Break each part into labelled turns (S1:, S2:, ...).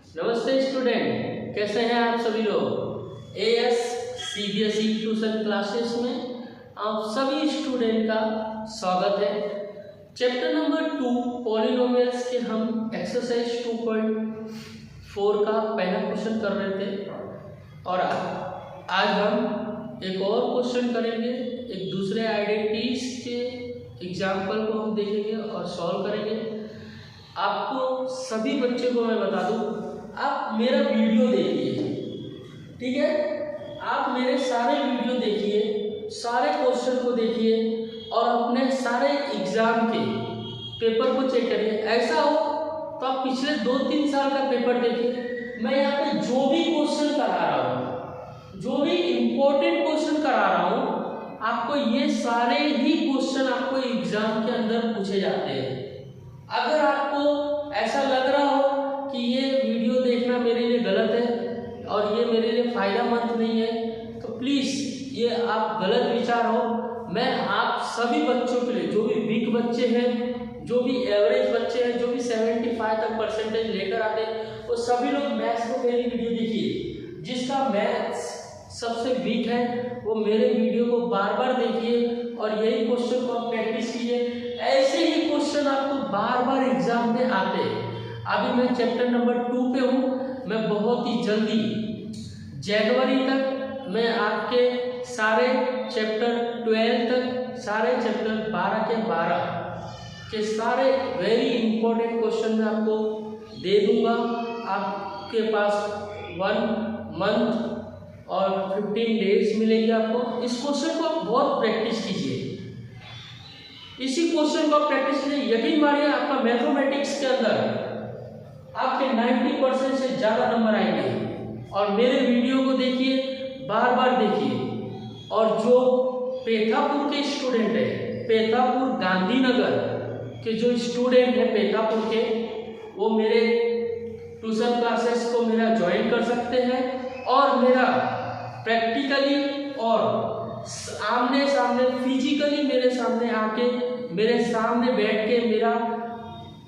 S1: नमस्ते स्टूडेंट, कैसे हैं आप सभी लोग। एएस सीबीएसई ट्यूशन क्लासेस में आप सभी स्टूडेंट का स्वागत है। चैप्टर नंबर 2 पॉलिनोमियल्स के हम एक्सरसाइज 2.4 का पहला क्वेश्चन कर रहे थे और आज हम एक और क्वेश्चन करेंगे। एक दूसरे आइडेंटिटीज के एग्जाम्पल को हम देखेंगे और सॉल्व करेंगे। आपको सभी बच्चों को मैं बता दूं, आप मेरा वीडियो देखिए, ठीक है। आप मेरे सारे वीडियो देखिए, सारे क्वेश्चन को देखिए और अपने सारे एग्जाम के पेपर को चेक करिए। ऐसा हो तो आप पिछले 2-3 साल का पेपर देखिए। मैं यहाँ पे जो भी क्वेश्चन करा रहा हूँ, जो भी इम्पोर्टेंट क्वेश्चन करा रहा हूँ, आपको ये सारे ही क्वेश्चन आपको एग्जाम के अंदर पूछे जाते हैं। अगर आपको ऐसा लग रहा हो कि ये वीडियो देखना मेरे लिए गलत है और ये मेरे लिए फायदेमंद नहीं है, तो प्लीज़ ये आप गलत विचार हो। मैं आप सभी बच्चों के लिए, जो भी वीक बच्चे हैं, जो भी एवरेज बच्चे हैं, जो भी 75 तक परसेंटेज लेकर आते हैं, वो सभी लोग मैथ्स को मेरी वीडियो देखिए। जिसका मैथ्स सबसे वीक है वो मेरे वीडियो को बार बार देखिए और यही क्वेश्चन को आप प्रैक्टिस कीजिए। ऐसे ही क्वेश्चन आपको बार बार एग्जाम में आते हैं। अभी मैं चैप्टर नंबर 2 पे हूँ। मैं बहुत ही जल्दी जनवरी तक मैं आपके सारे चैप्टर 12 तक, सारे चैप्टर 12 के 12 के सारे वेरी इंपॉर्टेंट क्वेश्चन मैं आपको दे दूंगा। आपके पास 1 मंथ और 15 डेज मिलेंगे आपको। इस क्वेश्चन को आप बहुत प्रैक्टिस कीजिए। इसी क्वेश्चन को आप प्रैक्टिस कीजिए। यकीन मानिए आपका मैथमेटिक्स के अंदर आपके 90% से ज़्यादा नंबर आएंगे। और मेरे वीडियो को देखिए, बार बार देखिए। और जो पेथापुर के स्टूडेंट है, पेथापुर गांधीनगर के जो स्टूडेंट है पेथापुर के, वो मेरे ट्यूशन क्लासेस को मेरा ज्वाइन कर सकते हैं और मेरा प्रैक्टिकली और आमने सामने फिजिकली मेरे सामने आके, मेरे सामने बैठ के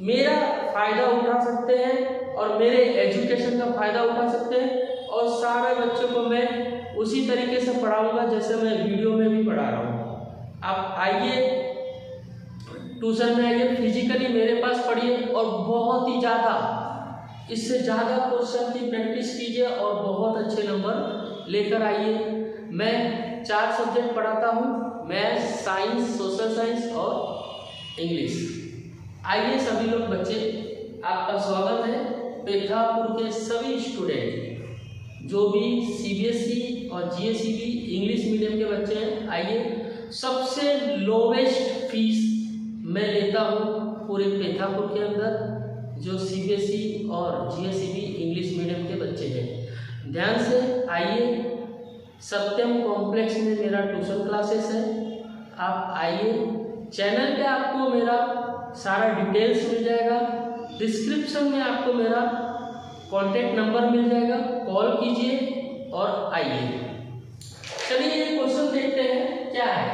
S1: मेरा फ़ायदा उठा सकते हैं और मेरे एजुकेशन का फ़ायदा उठा सकते हैं। और सारे बच्चों को मैं उसी तरीके से पढ़ाऊंगा जैसे मैं वीडियो में भी पढ़ा रहा हूँ। आप आइए, ट्यूशन में आइए, फिजिकली मेरे पास पढ़िए और बहुत ही ज़्यादा, इससे ज़्यादा क्वेश्चन की प्रैक्टिस कीजिए और बहुत अच्छे नंबर लेकर आइए। मैं 4 सब्जेक्ट पढ़ाता हूँ, मैथ्स, साइंस, सोशल साइंस और इंग्लिश। आइए सभी लोग बच्चे, आपका स्वागत है। पेथापुर के सभी स्टूडेंट जो भी सीबीएसई और जीएसईबी इंग्लिश मीडियम के बच्चे हैं, आइए। सबसे लोवेस्ट फीस मैं लेता हूँ पूरे पेथापुर के अंदर, जो सीबीएसई और जीएसईबी इंग्लिश मीडियम के बच्चे हैं। ध्यान से आइए। सत्यम कॉम्प्लेक्स में मेरा ट्यूशन क्लासेस है। आप आइए। चैनल पे आपको मेरा सारा डिटेल्स मिल जाएगा। डिस्क्रिप्शन में आपको मेरा कॉन्टैक्ट नंबर मिल जाएगा, कॉल कीजिए और आइए। चलिए ये क्वेश्चन देखते हैं क्या है।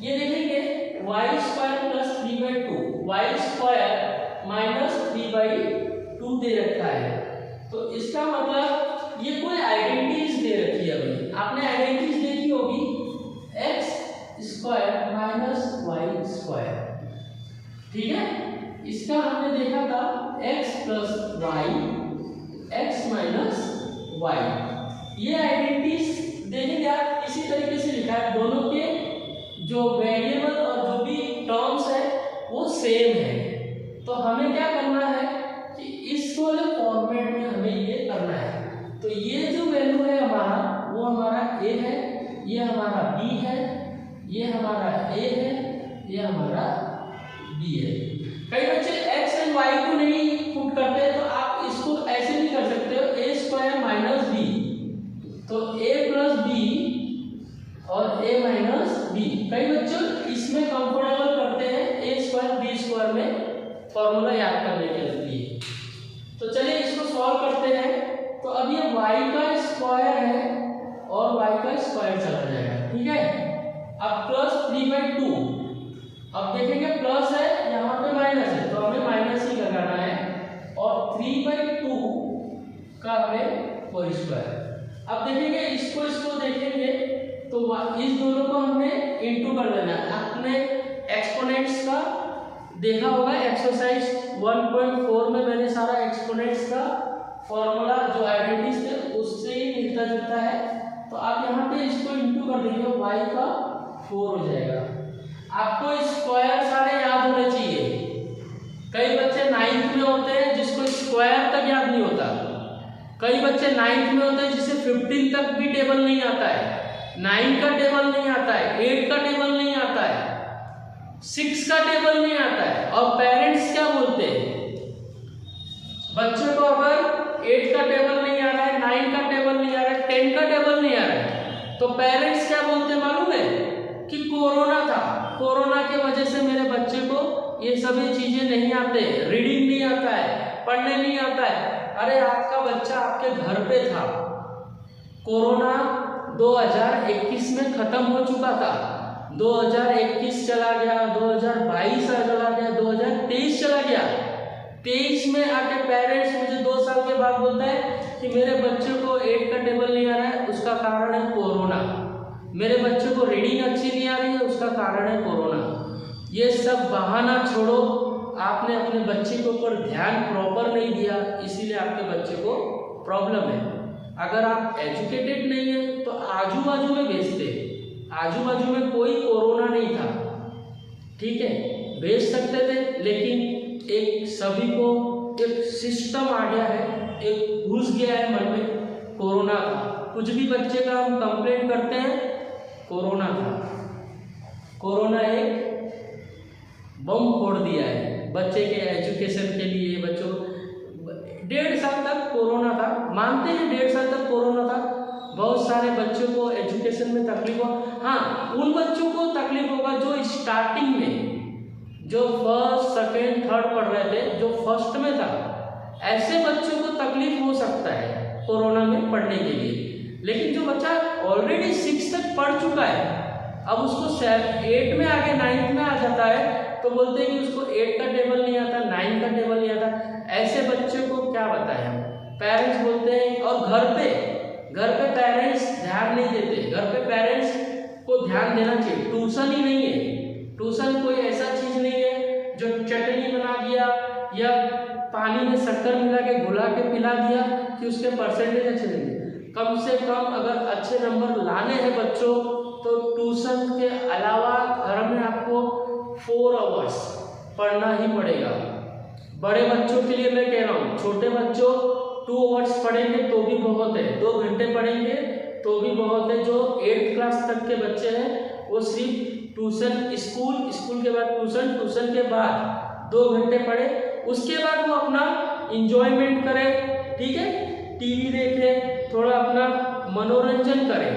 S1: ये देखेंगे y² + 3/2, y² - 3/2 दे रखा है। तो इसका मतलब ये कोई आइडेंटिटीज दे रखी है। अभी आपने आइडेंटिटीज देखी होगी, x² - y², ठीक है। इसका हमने देखा था x + y, x - y। ये आइडेंटिटीज देखेंगे आप, इसी तरीके से लिखा है। दोनों के जो वेरिएबल और जो भी टर्म्स है वो सेम है। तो हमें क्या करना है कि इस वाले फॉर्मेट में हमें ये करना है। तो ये जो वैल्यू है हमारा, वो हमारा a है, ये हमारा b है, ये हमारा a है, ये हमारा b है। कई बच्चे x एंड y को नहीं पुट करते हैं, तो आप इसको ऐसे भी कर सकते हो, a² - b। तो a + b और a - b। कई बच्चे इसमें कंफर्टेबल करते हैं a² b² में फॉर्मूला याद करने के लिए। तो चलिए इसको सॉल्व करते हैं। तो अब ये y का स्क्वायर है और y का स्क्वायर चला जाएगा, ठीक है। अब +3/2, अब देखेंगे प्लस है, यहाँ पे माइनस है, तो हमें माइनस ही लगाना है। और 3/2 का हमें 4 स्क्वायर। अब देखेंगे इसको देखेंगे तो इस दोनों को हमने इंटू कर देना है। आपने एक्सपोनेंट्स का देखा होगा, एक्सरसाइज 1.4 में मैंने सारा एक्सपोनेंट्स का फॉर्मूला जो आइडेंटिटीज थे उससे ही मिलता जुलता है। तो आप यहाँ पे इसको इंटू कर देंगे, y का 4 हो जाएगा। आपको स्क्वायर सारे याद होने चाहिए। कई बच्चे 9th में होते हैं जिसको स्क्वायर तक याद नहीं होता, कई बच्चे 9th में होते हैं जिसे 15 तक भी टेबल नहीं आता है, 9 का टेबल नहीं आता है, 8 का टेबल नहीं आता है, 6 का टेबल नहीं आता है। और पेरेंट्स क्या बोलते हैं, बच्चे को अगर 8 का टेबल नहीं आ रहा है, 9 का टेबल नहीं आ रहा है, 10 का टेबल नहीं आ रहा है, तो पेरेंट्स क्या बोलते हैं मालूम है कि कोरोना था, कोरोना की वजह से मेरे बच्चे को ये सभी चीजें नहीं आते, रीडिंग नहीं आता है, पढ़ने नहीं आता है। अरे आपका बच्चा आपके घर पे था, कोरोना 2021 में खत्म हो चुका था, 2021 चला गया, 2022 चला गया, 2023 चला गया, 23 में आके पेरेंट्स मुझे 2 साल के बाद बोलता है कि मेरे बच्चे को 8 का टेबल नहीं आ रहा है, उसका कारण है कोरोना। मेरे बच्चे को रीडिंग अच्छी नहीं आ रही है, उसका कारण है कोरोना। ये सब बहाना छोड़ो, आपने अपने बच्चे के ऊपर ध्यान प्रॉपर नहीं दिया, इसीलिए आपके बच्चे को प्रॉब्लम है। अगर आप एजुकेटेड नहीं है तो आजू बाजू में भेजते, आजू बाजू में कोई कोरोना नहीं था, ठीक है, भेज सकते थे, लेकिन एक सभी को एक सिस्टम आ गया है, एक घुस गया है मन में, कोरोना था। कुछ भी बच्चे का हम कंप्लेंट करते हैं, कोरोना था, कोरोना एक बम फोड़ दिया है बच्चे के एजुकेशन के लिए। बच्चों 1.5 साल तक कोरोना था, मानते हैं 1.5 साल तक कोरोना था, बहुत सारे बच्चों को एजुकेशन में तकलीफ हो। हाँ, उन बच्चों को तकलीफ होगा जो स्टार्टिंग में, जो फर्स्ट सेकेंड थर्ड पढ़ रहे थे, जो फर्स्ट में था, ऐसे बच्चों को तकलीफ हो सकता है कोरोना में पढ़ने के लिए। लेकिन जो बच्चा ऑलरेडी 6 तक पढ़ चुका है, अब उसको 8 में आके 9th में आ जाता है तो बोलते हैं कि उसको 8 का टेबल नहीं आता, 9 का टेबल नहीं आता। ऐसे बच्चे को क्या बताएं हम, पेरेंट्स बोलते हैं। और घर पे पेरेंट्स ध्यान नहीं देते, घर पे पेरेंट्स को ध्यान देना चाहिए। ट्यूशन ही नहीं है, ट्यूशन कोई ऐसा चीज नहीं है जो चटनी बना दिया या पानी में शक्कर मिला के घुला के पिला दिया कि उसके परसेंटेज अच्छे नहीं। कम से कम अगर अच्छे नंबर लाने हैं बच्चों तो ट्यूशन के अलावा घर में आपको 4 आवर्स पढ़ना ही पड़ेगा। बड़े बच्चों के लिए मैं कह रहा हूँ, छोटे बच्चों 2 आवर्स पढ़ेंगे तो भी बहुत है, 2 घंटे पढ़ेंगे तो भी बहुत है। जो 8th क्लास तक के बच्चे हैं वो सिर्फ ट्यूशन, स्कूल के बाद ट्यूशन, ट्यूशन के बाद 2 घंटे पढ़े, उसके बाद वो अपना इंजॉयमेंट करें, ठीक है, टीवी देखें, थोड़ा अपना मनोरंजन करें।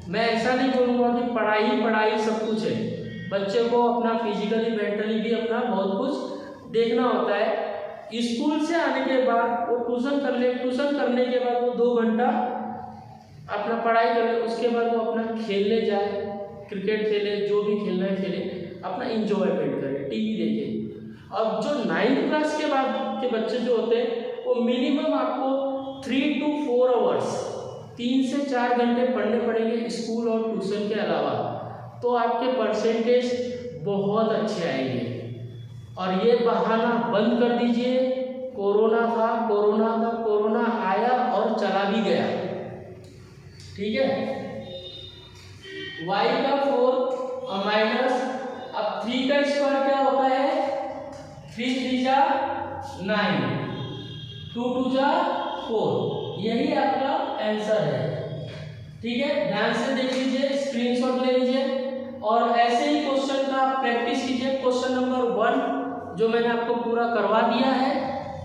S1: मैं ऐसा नहीं बोलूँगा कि पढ़ाई सब कुछ है, बच्चे को अपना फिजिकली मेंटली भी अपना बहुत कुछ देखना होता है। स्कूल से आने के बाद वो ट्यूशन कर ले, ट्यूशन करने के बाद वो 2 घंटा अपना पढ़ाई कर ले, उसके बाद वो अपना खेलने जाए, क्रिकेट खेले, जो भी खेलना है खेले, अपना इंजॉयमेंट करे, टीवी देखे। अब जो 9th क्लास के बाद के बच्चे जो होते हैं वो मिनिमम आपको 3 to 4 आवर्स, 3 से 4 घंटे पढ़ने पड़ेंगे स्कूल और ट्यूशन के अलावा, तो आपके परसेंटेज बहुत अच्छे आएंगे। और ये बहाना बंद कर दीजिए, कोरोना था, कोरोना आया और चला भी गया, ठीक है। y का 4 और माइनस, अब 3 का स्क्वायर क्या होता है, 3 3 जा 9, 2 2 जा 4, यही आपका आंसर है, ठीक है। ध्यान से देख लीजिए, स्क्रीनशॉट ले लीजिए और ऐसे ही क्वेश्चन का प्रैक्टिस कीजिए। क्वेश्चन नंबर 1 जो मैंने आपको पूरा करवा दिया है,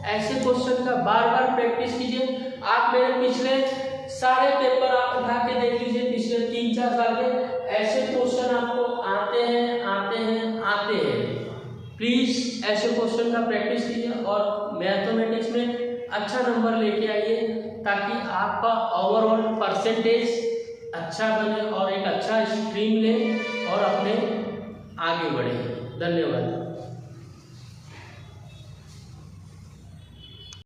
S1: ऐसे क्वेश्चन का बार बार प्रैक्टिस कीजिए। आप मेरे पिछले सारे पेपर आप उठा के देख लीजिए, पिछले 3-4 साल के ऐसे क्वेश्चन आपको आते हैं। प्लीज ऐसे क्वेश्चन का प्रैक्टिस कीजिए और मैथमेटिक्स में अच्छा नंबर लेके आइए, ताकि आपका ओवरऑल परसेंटेज अच्छा बने और एक अच्छा स्ट्रीम ले और अपने आगे बढ़े। धन्यवाद।